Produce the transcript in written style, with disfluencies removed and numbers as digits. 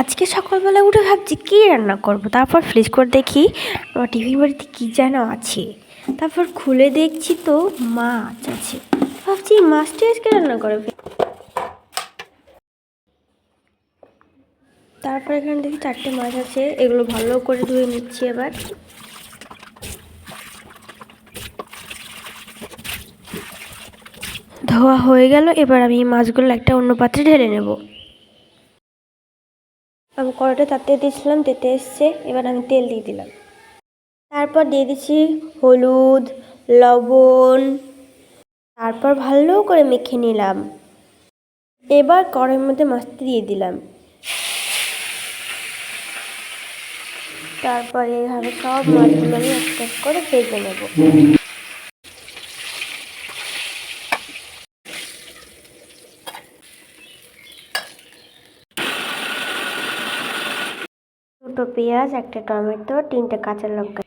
আজকে সকালবেলা উঠে ভাবছি কী রান্না করব। তারপর ফ্রিজ করে দেখি আমার টিফিন বাড়িতে কী যেন আছে। তারপর খুলে দেখছি তো মাছ আছে। ভাবছি মাছটা আজকে রান্না করে। তারপর এখানে দেখি 4টে মাছ আছে, এগুলো ভালো করে ধুয়ে নিচ্ছি। এবার ধোয়া হয়ে গেল, এবার আমি মাছগুলো একটা অন্য পাত্রে ঢেলে নেব। আমি কড়াইটা তাতে দিয়েছিলাম, তেতে এসছে। এবার আমি তেল দিয়ে দিলাম, তারপর দিয়ে দিচ্ছি হলুদ, লবণ, তারপর ভালো করে মেখে নিলাম। এবার কড়াইয়ের মধ্যে মাছটা দিয়ে দিলাম, তারপরে এইভাবে সব মাছগুলো আমি এক এক করে ভেজে নেব। দুটো পেঁয়াজ, একটা টমেটো, 3টে কাঁচা লঙ্কা